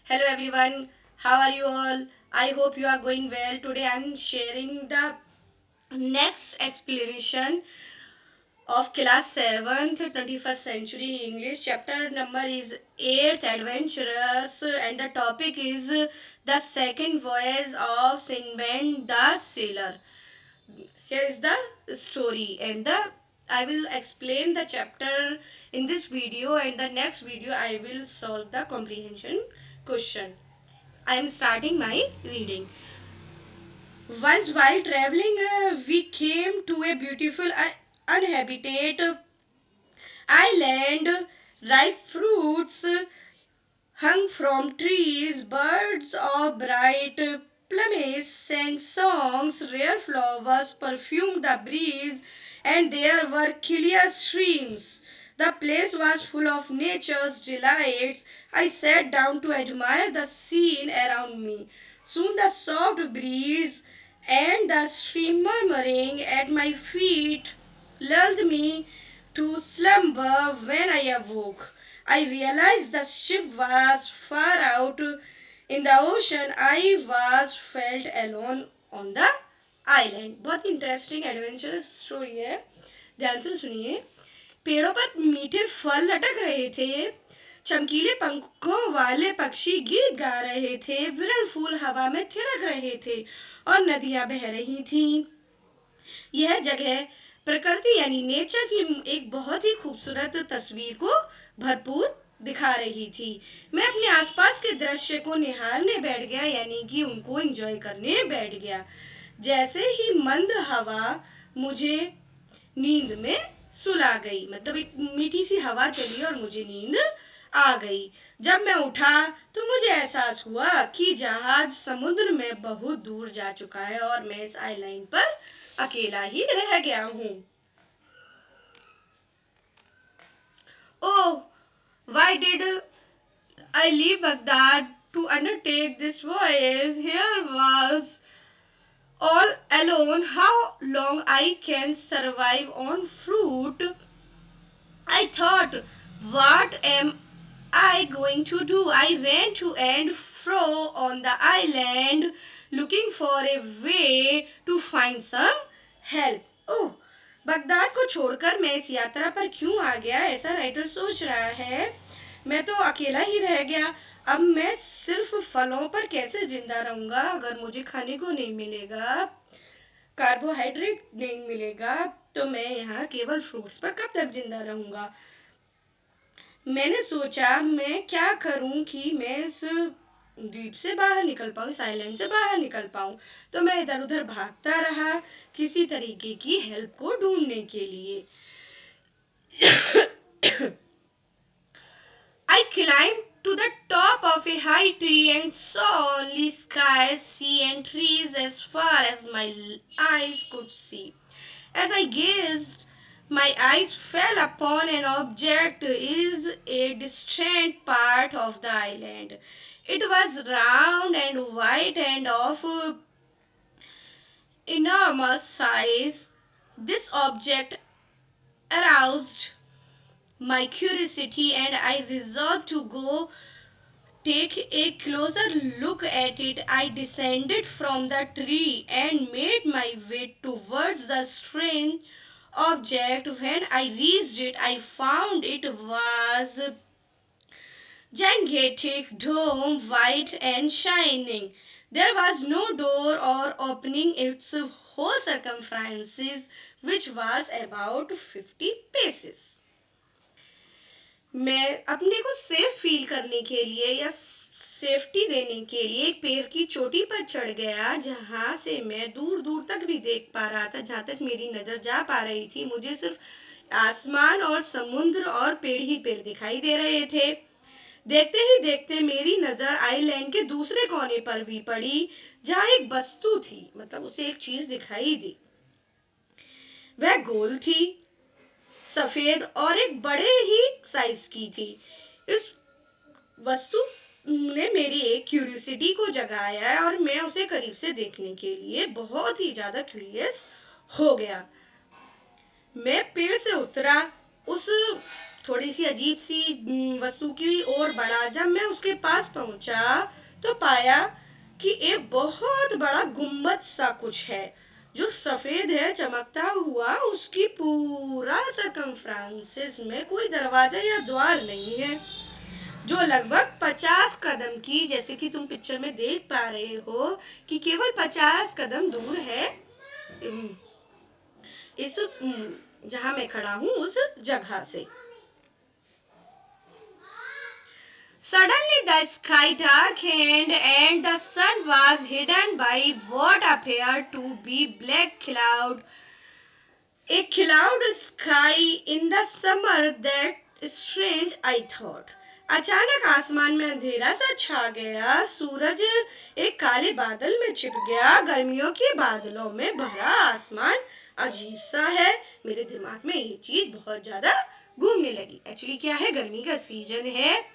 Hello everyone, how are you all? I hope you are going well. Today I am sharing the next explanation of class 7th 21st century English. Chapter number is 8th Adventurous, and the topic is the second voyage of Sinbad the Sailor. Here is the story, and the I will explain the chapter in this video, and the next video I will solve the comprehension question. I am starting my reading. Once while traveling, we came to a beautiful uninhabited island. Ripe fruits hung from trees, birds of bright plumage sang songs, rare flowers perfumed the breeze, and there were clear streams. The place was full of nature's delights. I sat down to admire the scene around me. Soon the soft breeze and the stream murmuring at my feet lulled me to slumber. When I awoke, I realized the ship was far out in the ocean. I was felt alone on the island. बहुत interesting adventurous story है, ध्यान से सुनिए। पेड़ों पर मीठे फल लटक रहे थे, चमकीले पंखों वाले पक्षी गीत गा रहे थे, विरल फूल हवा में थिरक रहे थे और नदियां बह रही थीं। यह जगह प्रकृति यानी नेचर की एक बहुत ही खूबसूरत तस्वीर को भरपूर दिखा रही थी। मैं अपने आसपास के दृश्य को निहारने बैठ गया, यानी कि उनको एंजॉय करने बैठ गया। जैसे ही मंद हवा मुझे नींद में सुला गई, मतलब एक मीठी सी हवा चली और मुझे नींद आ गई। जब मैं उठा तो मुझे एहसास हुआ कि जहाज समुद्र में बहुत दूर जा चुका है और मैं इस आइलैंड पर अकेला ही रह गया हूँ। Oh, why did I leave Baghdad to undertake this voyage? Here was all alone. How long I can survive on fruit? I thought, what am I going to do? I ran to and fro on the island looking for a way to find some help. Oh, Baghdad को छोड़कर मैं इस यात्रा पर क्यों आ गया, ऐसा writer सोच रहा है। मैं तो अकेला ही रह गया। अब मैं सिर्फ फलों पर कैसे जिंदा रहूंगा अगर मुझे खाने को नहीं मिलेगा, कार्बोहाइड्रेट नहीं मिलेगा, तो मैं यहाँ केवल फ्रूट्स पर कब तक जिंदा रहूंगा। मैंने सोचा मैं क्या करूं कि मैं इस द्वीप से बाहर निकल पाऊं, इस आइलैंड से बाहर निकल पाऊं। तो मैं इधर उधर भागता रहा किसी तरीके की हेल्प को ढूंढने के लिए। I climbed to the top of a high tree and saw only sky, sea, and trees as far as my eyes could see. As I gazed, my eyes fell upon an object is a distant part of the island. It was round and white and of enormous size. This object aroused my curiosity, and I resolved to go take a closer look at it. I descended from the tree and made my way towards the strange object. When I reached it, I found it was gigantic dome, white and shining. There was no door or opening. Its whole circumference, which was about 50 paces. मैं अपने को safe feel करने के लिए या safety देने के लिए एक पेड़ की चोटी पर चढ़ गया, जहाँ से मैं दूर दूर तक भी देख पा रहा था। जहाँ तक मेरी नज़र जा पा रही थी, मुझे सिर्फ आसमान और समुद्र और पेड़ ही पेड़ दिखाई दे रहे थे। देखते ही देखते मेरी नज़र आइलैंड के दूसरे कोने पर भी पड़ी, जहाँ एक वस्तु थी, मतलब उसे एक चीज़ दिखाई दी। वह गोल थी, सफेद और एक बड़े ही साइज की थी। इस वस्तु ने मेरी एक क्यूरियोसिटी को जगाया और मैं उसे करीब से देखने के लिए बहुत ही ज्यादा क्यूरियस हो गया। मैं पेड़ से उतरा, उस थोड़ी सी अजीब सी वस्तु की ओर बढ़ा। जब मैं उसके पास पहुंचा तो पाया कि एक बहुत बड़ा गुम्बद सा कुछ है जो सफेद है, चमकता हुआ। उसकी पूरा सरकमफ्रांसिस में कोई दरवाजा या द्वार नहीं है, जो लगभग 50 कदम की, जैसे कि तुम पिक्चर में देख पा रहे हो कि केवल 50 कदम दूर है इस जहां मैं खड़ा हूं उस जगह से। Suddenly the sky darkened and the sun was hidden by what appeared to be black cloud. A cloud sky in the summer, that strange, I thought. अचानक आसमान में अंधेरा सा छा गया। सूरज एक काले बादल में छिप गया। गर्मियों के बादलों में भरा आसमान अजीब सा है। मेरे दिमाग में ये चीज बहुत ज्यादा घूमने लगी। एक्चुअली क्या है, गर्मी का सीजन है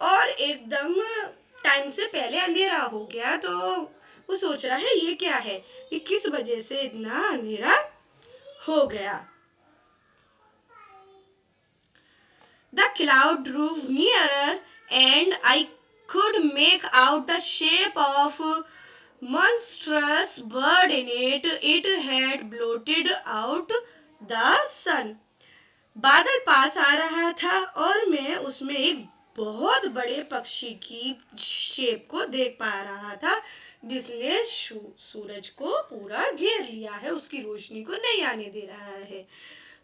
और एकदम टाइम से पहले अंधेरा हो गया। तो वो सोच रहा है ये क्या है, ये किस वजह से इतना अंधेरा हो गया। The cloud drew nearer and I could make out the shape of a monstrous bird in it. It had blotted out the sun. बादल पास आ रहा था और मैं उसमें एक बहुत बड़े पक्षी की शेप को देख पा रहा था जिसने सूरज को पूरा घेर लिया है, उसकी रोशनी को नहीं आने दे रहा है।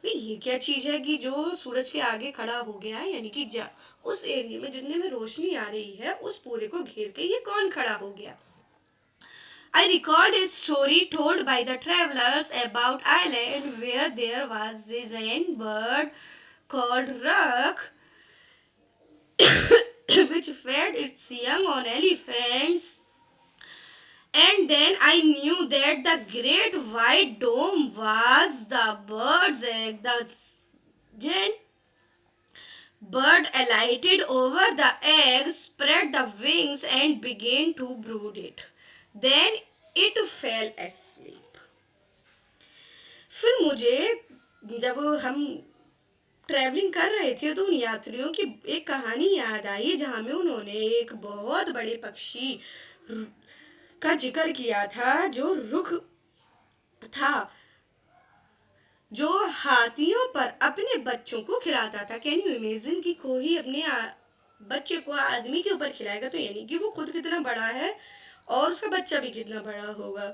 भाई ये क्या चीज है कि जो सूरज के आगे खड़ा हो गया है, यानी कि उस एरिया में जितने में रोशनी आ रही है उस पूरे को घेर के ये कौन खड़ा हो गया। I recalled a story told by the travelers about island where there was this giant bird called Rook which fed its young on elephants. And then I knew that the great white dome was the bird's egg. The giant bird alighted over the egg, spread the wings and began to brood it. Then it fell asleep. फिर मुझे जब हम travelling कर रहे थे तो उन यात्रियों की एक कहानी याद आई जहां में उन्होंने एक बहुत बड़े पक्षी का जिक्र किया था जो रुख था, जो हाथियों पर अपने बच्चों को खिलाता था। कैन यू इमेजिन कि कोई अपने बच्चे को आदमी के ऊपर खिलाएगा, तो यानी कि वो खुद कितना बड़ा है और उसका बच्चा भी कितना बड़ा होगा।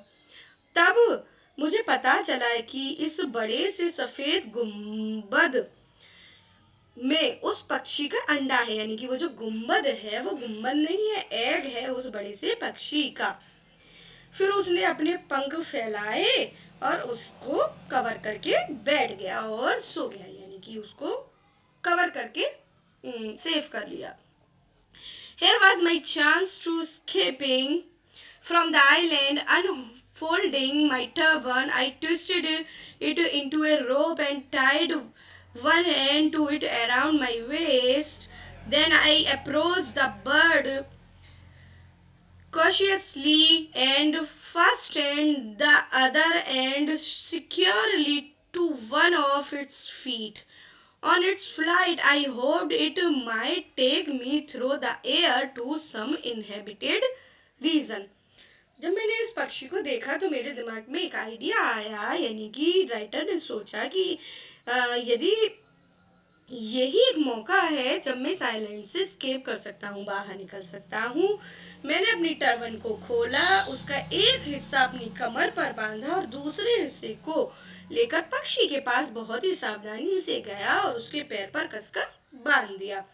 तब मुझे पता चला कि इस बड़े से सफेद गुंबद में उस पक्षी का अंडा है, यानी कि वो जो गुंबद है वो गुंबद नहीं है, एग है उस बड़े से पक्षी का। फिर उसने अपने पंख फैलाए और उसको कवर करके बैठ गया और सो गया, यानी कि उसको कवर करके सेव कर लिया। Here was my chance to escaping from the island. Unfolding my turban, I twisted it into a rope and tied one end to it around my waist. Then I approached the bird cautiously and fastened the other end securely to one of its feet. On its flight, I hoped it might take me through the air to some inhabited region. जब मैंने इस पक्षी को देखा तो मेरे दिमाग में एक आइडिया आया, यानी कि राइटर ने सोचा कि यदि यही एक मौका है जब मैं साइलेंट से स्केप कर सकता हूँ, बाहर निकल सकता हूँ। मैंने अपनी टर्बन को खोला, उसका एक हिस्सा अपनी कमर पर बांधा और दूसरे हिस्से को लेकर पक्षी के पास बहुत ही सावधानी से गया और उसके पैर पर कसकर बांध दिया।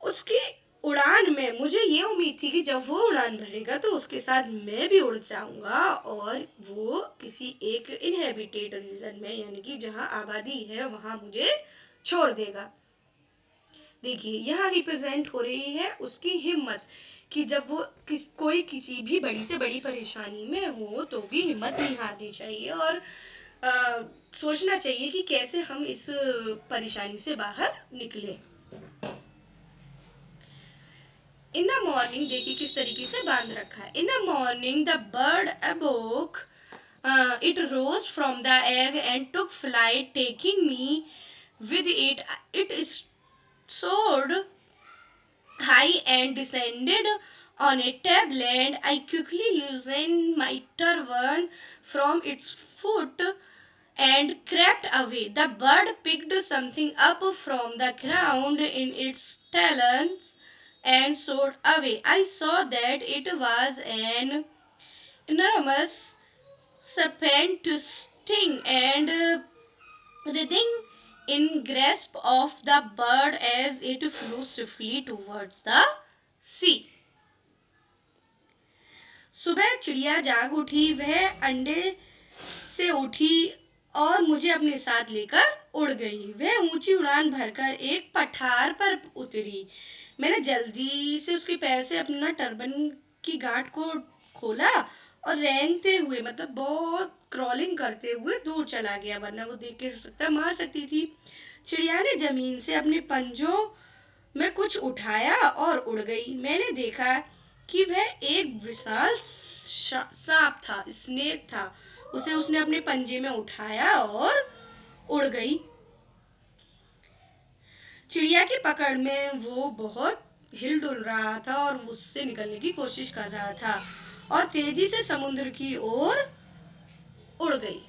उसकी उड़ान में मुझे ये उम्मीद थी कि जब वो उड़ान भरेगा तो उसके साथ मैं भी उड़ जाऊंगा और वो किसी एक इनहेबिटेड रीजन में, यानी कि जहाँ आबादी है वहां मुझे छोड़ देगा। देखिए यहाँ रिप्रेजेंट हो रही है उसकी हिम्मत कि जब वो कोई किसी भी बड़ी से बड़ी परेशानी में हो तो भी हिम्मत नहीं हारनी चाहिए और सोचना चाहिए कि कैसे हम इस परेशानी से बाहर निकले। इन द मॉर्निंग, देखिए किस तरीके से बांध रखा है। In the morning the bird awoke, it rose from the egg and took flight, taking me with it. It soared high and descended on a tablet. I quickly loosened my turban from its foot and crept away. The bird picked something up from the ground in its talons and soared away. I saw that it was an enormous serpent to sting, and writhing in grasp of the bird as it flew swiftly towards the sea. सुबह चिड़िया जाग उठी, वह अंडे से उठी और मुझे अपने साथ लेकर उड़ गई। वह ऊंची उड़ान भरकर एक पठार पर उतरी। मैंने जल्दी से उसके पैर से अपना टर्बन की गांठ को खोला और रेंगते हुए, मतलब बहुत क्रॉलिंग करते हुए दूर चला गया, वरना वो देख के सकता मार सकती थी। चिड़िया ने जमीन से अपने पंजों में कुछ उठाया और उड़ गई। मैंने देखा कि वह एक विशाल सांप था, स्नेक था। उसे उसने अपने पंजे में उठाया और उड़ गई। चिड़िया की पकड़ में वो बहुत हिलडुल रहा था और उससे निकलने की कोशिश कर रहा था और तेजी से समुद्र की ओर उड़ गई।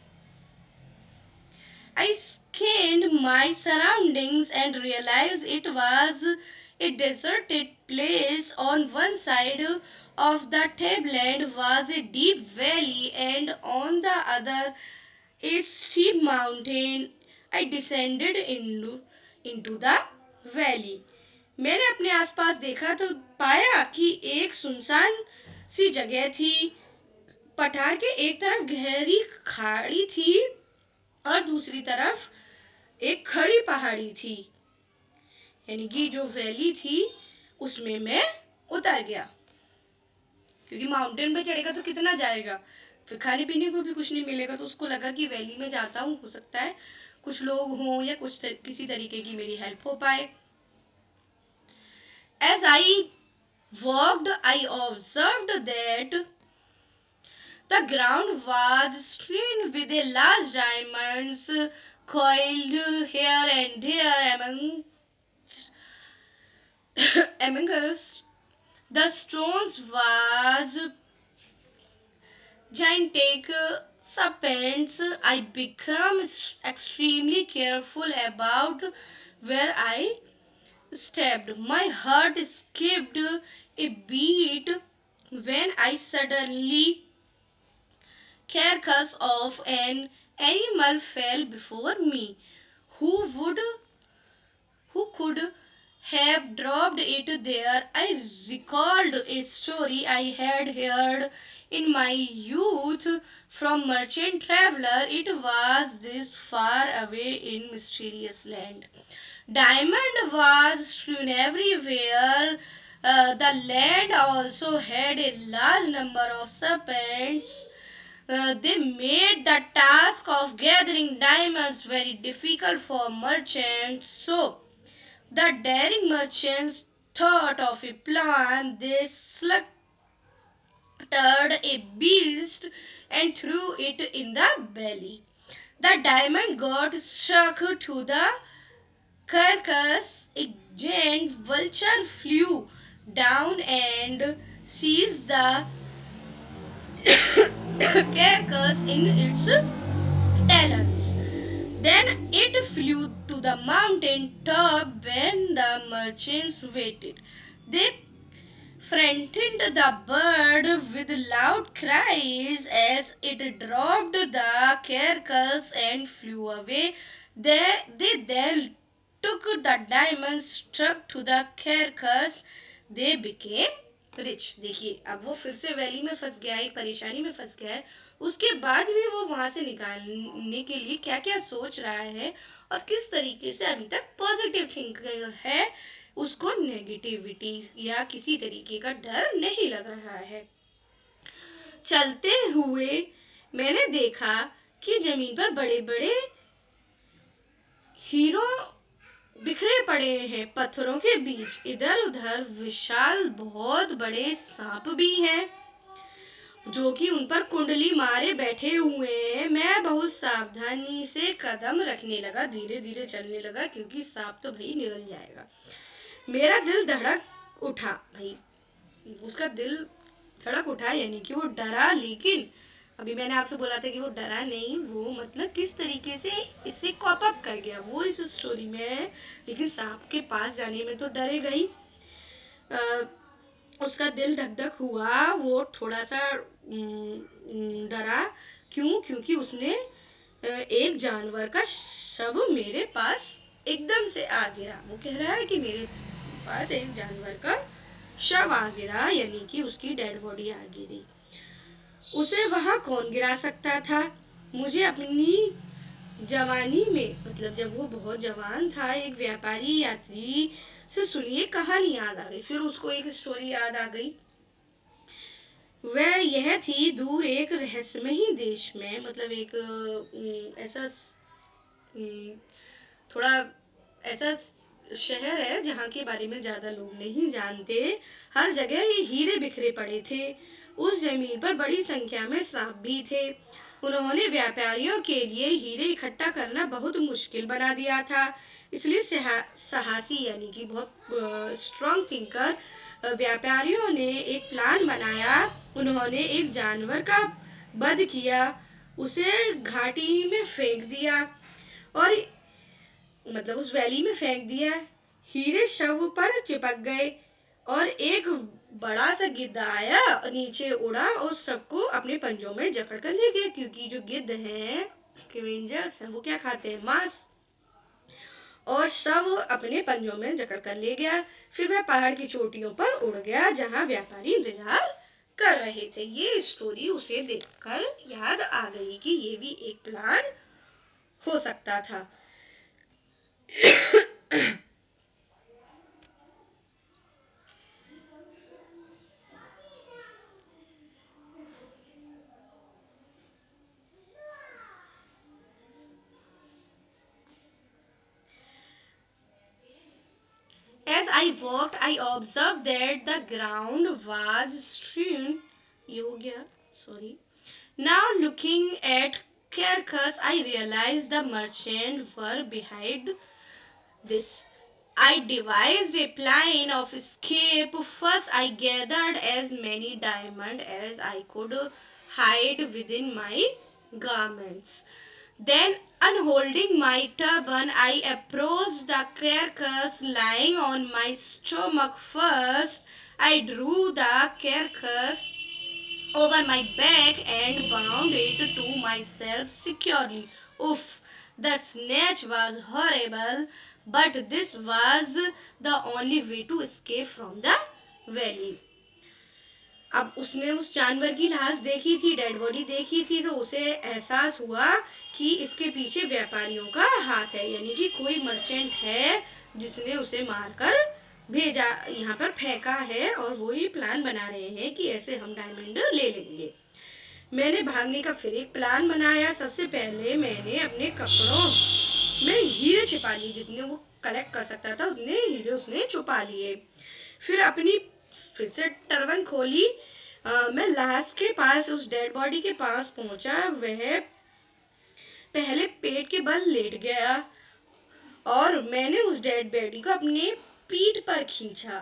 I scanned my surroundings and realized it was a deserted place. On one side of the tableland was a deep valley, and on the other a steep mountain. I descended into the valley. मैंने अपने आसपास देखा तो पाया कि एक सुनसान सी जगह थी। पठार के एक तरफ गहरी खाड़ी थी और दूसरी तरफ एक खड़ी पहाड़ी थी, यानी कि जो वैली थी उसमें मैं उतर गया, क्योंकि माउंटेन पे चढ़ेगा तो कितना जाएगा, फिर खाने पीने को भी कुछ नहीं मिलेगा। तो उसको लगा कि वैली में जाता हूँ, हो सकता है कुछ लोग हों या किसी तरीके की मेरी हेल्प हो पाए। As I walked, I observed that the ground was strewn with a large diamonds coiled here and there among us. The stones was gigantic serpents. I became extremely careful about where I stepped. My heart skipped a beat when I suddenly carcass of an animal fell before me. Who would who could have dropped it there? I recalled a story I had heard in my youth from merchant traveler. It was this far away in mysterious land. Diamond was strewn everywhere. The land also had a large number of serpents. They made the task of gathering diamonds very difficult for merchants. So, the daring merchants thought of a plan. They selected a beast and threw it in the valley. The diamond got stuck to the carcass. A giant vulture flew down and seized the carcass in its talons. Then it flew to the mountain top when the merchants waited. They frightened the bird with loud cries as it dropped the carcass and flew away. They then took the diamonds struck to the carcass. They became rich. देखिए अब वो फिर से valley में फंस गया है, एक परेशानी में फंस गया है। उसके बाद भी वो वहां से निकालने के लिए क्या क्या सोच रहा है और किस तरीके से अभी तक पॉजिटिव थिंकर है, उसको नेगेटिविटी या किसी तरीके का डर नहीं लग रहा है। चलते हुए मैंने देखा कि जमीन पर बड़े बड़े हीरो बिखरे पड़े हैं पत्थरों के बीच। इधर उधर विशाल बहुत बड़े सांप भी हैं जो कि उन पर कुंडली मारे बैठे हुए हैं। मैं बहुत सावधानी से कदम रखने लगा, धीरे धीरे चलने लगा, क्योंकि सांप तो भाई निकल जाएगा। मेरा दिल धड़क उठा भाई, उसका दिल धड़क उठा, यानी कि वो डरा, लेकिन अभी मैंने आपसे बोला था कि वो डरा नहीं, वो मतलब किस तरीके से इससे कॉप अप कर गया वो इस स्टोरी में है। लेकिन सांप के पास जाने में तो डरेगा ही। उसका दिल धक धक हुआ, वो थोड़ा सा डरा। क्यों? क्योंकि उसने एक जानवर का शव मेरे पास एकदम से आ गिरा। वो कह रहा है कि मेरे पास एक जानवर का शव आ गिरा, यानी कि उसकी डेड बॉडी आ गिरी। उसे वहां कौन गिरा सकता था? मुझे अपनी जवानी में, मतलब जब वो बहुत जवान था, एक व्यापारी यात्री से सुनिए कहानी याद आ गई। फिर उसको एक स्टोरी याद आ गई। वह यह थी, दूर एक रहस्यमयी देश में, मतलब एक ऐसा थोड़ा ऐसा शहर है जहाँ के बारे में ज्यादा लोग नहीं जानते। हर जगह ये हीरे बिखरे पड़े थे। उस जमीन पर बड़ी संख्या में सांप भी थे। उन्होंने व्यापारियों के लिए हीरे इकट्ठा करना बहुत मुश्किल बना दिया था। इसलिए साहसी, यानी कि बहुत स्ट्रॉन्ग थिंकर व्यापारियों ने एक प्लान बनाया। उन्होंने एक जानवर का वध किया, उसे घाटी में फेंक दिया, और मतलब उस वैली में फेंक दिया। हीरे शव पर चिपक गए, और एक बड़ा सा गिद्ध आया, नीचे उड़ा और सबको अपने पंजों में जकड़ कर ले गया। क्योंकि जो गिद्ध हैं, स्कैवेंजर्स हैं, वो क्या खाते हैं? मांस। और सब अपने पंजों में जकड़ कर ले गया। फिर वह पहाड़ की चोटियों पर उड़ गया जहां व्यापारी इंतजार कर रहे थे। ये स्टोरी उसे देखकर याद आ गई कि ये भी एक प्लान हो सकता था। As I walked, I observed that the ground was strewn. Sorry. Now looking at carcass, I realized the merchants were behind this. I devised a plan of escape. First, I gathered as many diamonds as I could hide within my garments. Then, unholding my turban, I approached the carcass lying on my stomach. First, I drew the carcass over my back and bound it to myself securely. Oof, the snatch was horrible, but this was the only way to escape from the valley. अब उसने उस जानवर की लाश देखी थी, dead body देखी थी, तो उसे एहसास हुआ कि इसके पीछे व्यापारियों का हाथ है, यानी कि कोई मर्चेंट है जिसने उसे मारकर भेजा, यहाँ पर फेंका है, और वो ही प्लान बना रहे हैं कि ऐसे हम डायमंड ले लेंगे। मैंने भागने का फिर एक प्लान बनाया। सबसे पहले मैंने अपने कपड़ों में हीरे छिपा लिए, जितने वो कलेक्ट कर सकता था उतने हीरे उसने छुपा लिए। फिर से टर्बन खोली। मैं लाश के पास, उस डेड बॉडी के पास पहुंचा। वह पहले पेट के बल लेट गया, और मैंने उस डेड बॉडी को अपने पीठ पर खींचा,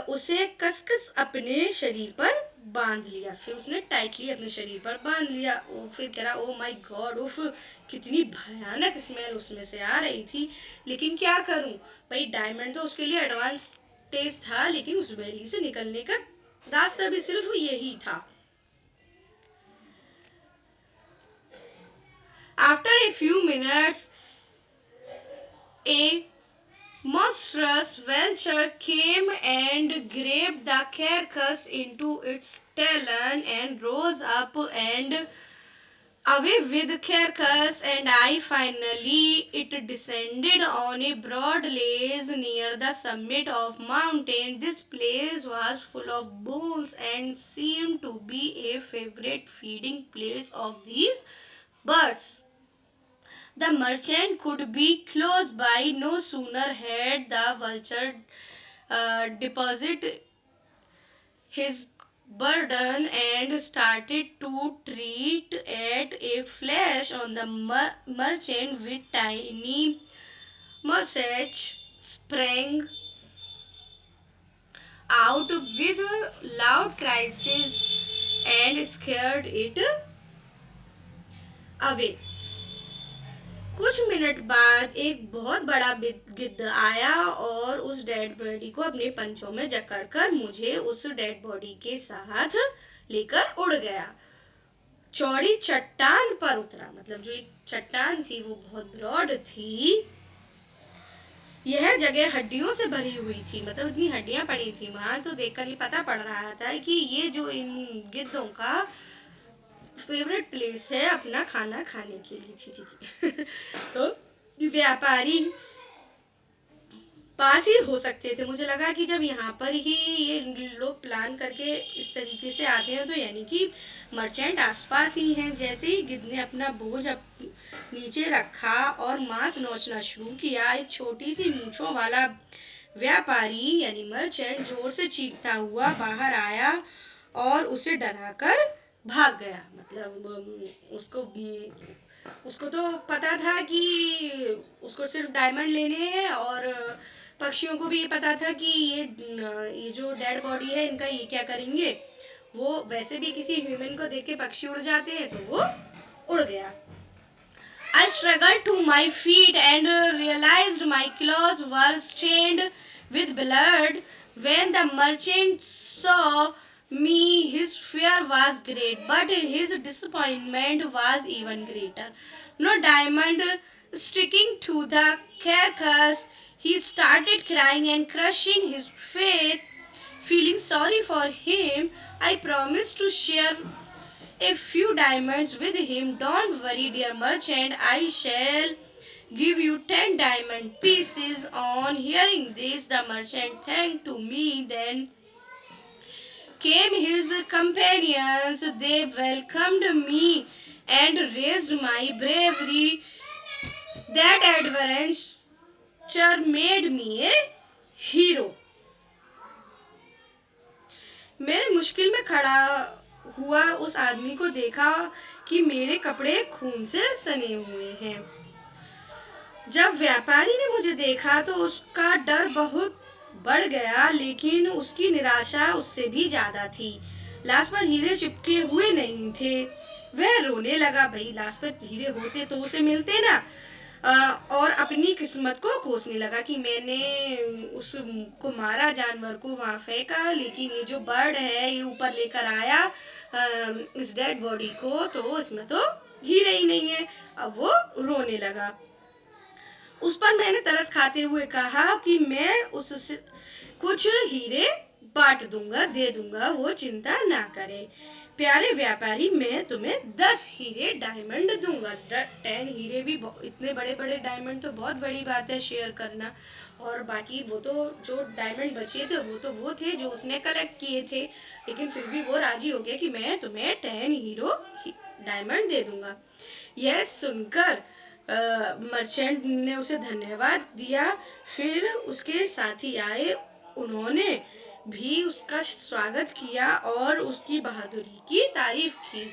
उसे कसकस अपने शरीर पर बांध लिया। फिर उसने टाइटली अपने शरीर पर बांध लिया। फिर कह रहा, ओ माय गॉड, उफ, कितनी भयानक स्मेल उसमें से आ रही थी। लेकिन क्या करूं भाई, डायमंड तो उसके लिए एडवांस स्टेज था, लेकिन उस वैली से निकलने का रास्ता भी सिर्फ यही था। After a few minutes, a monstrous vulture came and grabbed the carcass into its talon and rose up and away with carcass, and I finally it descended on a broad ledge near the summit of mountain. This place was full of bones and seemed to be a favorite feeding place of these birds. The merchant could be close by. No sooner had the vulture deposited his burden and started to treat at a flash on the merchant with tiny mustache sprang out with loud cries and scared it away. कुछ minute बाद एक बहुत बड़ा गिद्ध आया और उस dead body को अपने पंचों में जकड़कर मुझे उस डेड बॉडी के साथ लेकर उड़ गया। चौड़ी चट्टान पर उतरा, मतलब जो एक चट्टान थी वो बहुत ब्रॉड थी। यह जगह हड्डियों से भरी हुई थी, मतलब इतनी हड्डियां पड़ी थी वहां, तो देखकर ये पता पड़ रहा था कि ये जो इन गिद्धों का फेवरेट प्लेस है अपना खाना खाने के लिए। जी तो व्यापारी पास ही हो सकते थे। मुझे लगा कि जब यहाँ पर ही ये लोग प्लान करके इस तरीके से आते हैं तो यानी कि मर्चेंट आसपास ही हैं। जैसे ही गिद्ध ने अपना बोझ नीचे रखा और मांस नोचना शुरू किया, एक छोटी सी मूंछों वाला व्यापारी यानी मर्चेंट जोर से चीखता हुआ बाहर आया और उसे डराकर भाग गया। मतलब उसको तो पता था कि उसको सिर्फ डायमंड लेने हैं, और पक्षियों को भी ये पता था कि ये जो डेड बॉडी है इनका ये क्या करेंगे। वो वैसे भी किसी ह्यूमन को देख के पक्षी उड़ जाते हैं, तो वो उड़ गया। I struggled to my feet and realized my claws were stained with blood. When the merchant saw me, his fear was great, but his disappointment was even greater. No diamond sticking to the carcass, he started crying and crushing his faith. Feeling sorry for him, I promised to share a few diamonds with him. Don't worry, dear merchant, I shall give you 10 diamond pieces. On hearing this, the merchant thanked to me. Then came his companions. They welcomed me and raised my bravery. That adventure made me a hero. मैंने मुश्किल में खड़ा हुआ उस आदमी को देखा कि मेरे कपड़े खून से सने हुए हैं। जब व्यापारी ने मुझे देखा तो उसका डर बहुत बढ़ गया, लेकिन उसकी निराशा उससे भी ज्यादा थी। लाश पर हीरे चिपके हुए नहीं थे। वह रोने लगा। भाई लाश पर हीरे होते तो उसे मिलते ना। और अपनी किस्मत को कोसने लगा कि मैंने उसको मारा, जानवर को वहां फेंका, लेकिन ये जो बर्ड है ये ऊपर लेकर आया इस डेड बॉडी को, तो इसमें तो हीरे ही नहीं है। अब वो रोने लगा। उस पर मैंने तरस खाते हुए कहा कि मैं उससे कुछ हीरे बांट दूंगा, दे दूंगा, वो चिंता ना करे। प्यारे व्यापारी, मैं तुम्हें 10 हीरे डायमंड दूंगा। 10 हीरे भी, इतने बड़े बड़े डायमंड तो बहुत बड़ी बात है शेयर करना। और बाकी वो तो जो डायमंड बचे थे वो थे जो उसने कलेक्ट किए थे, लेकिन फिर भी वो राजी हो गया कि मैं तुम्हें 10 हीरो डायमंड दे दूंगा। यह सुनकर मर्चेंट ने उसे धन्यवाद दिया। फिर उसके साथी आए, उन्होंने भी उसका स्वागत किया और उसकी बहादुरी की तारीफ की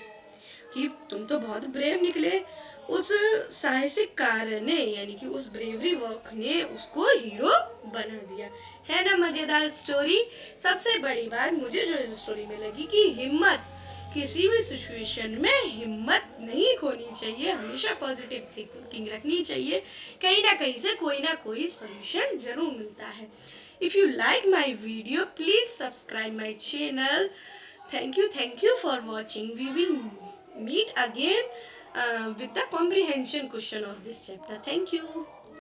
कि तुम तो बहुत ब्रेव निकले। उस साहसिक कार्य ने यानी कि उस ब्रेवरी वर्क ने उसको हीरो बना दिया। है ना मजेदार स्टोरी। सबसे बड़ी बात मुझे जो इस स्टोरी में लगी कि हिम्मत, किसी भी सिचुएशन में हिम्मत नहीं खोनी चाहिए, हमेशा पॉजिटिव थिंकिंग रखनी चाहिए। कहीं ना कहीं से कोई ना कोई सॉल्यूशन जरूर मिलता है। If you like my video, please subscribe my channel. Thank you for watching. We will meet again with the comprehension question of this chapter. Thank you.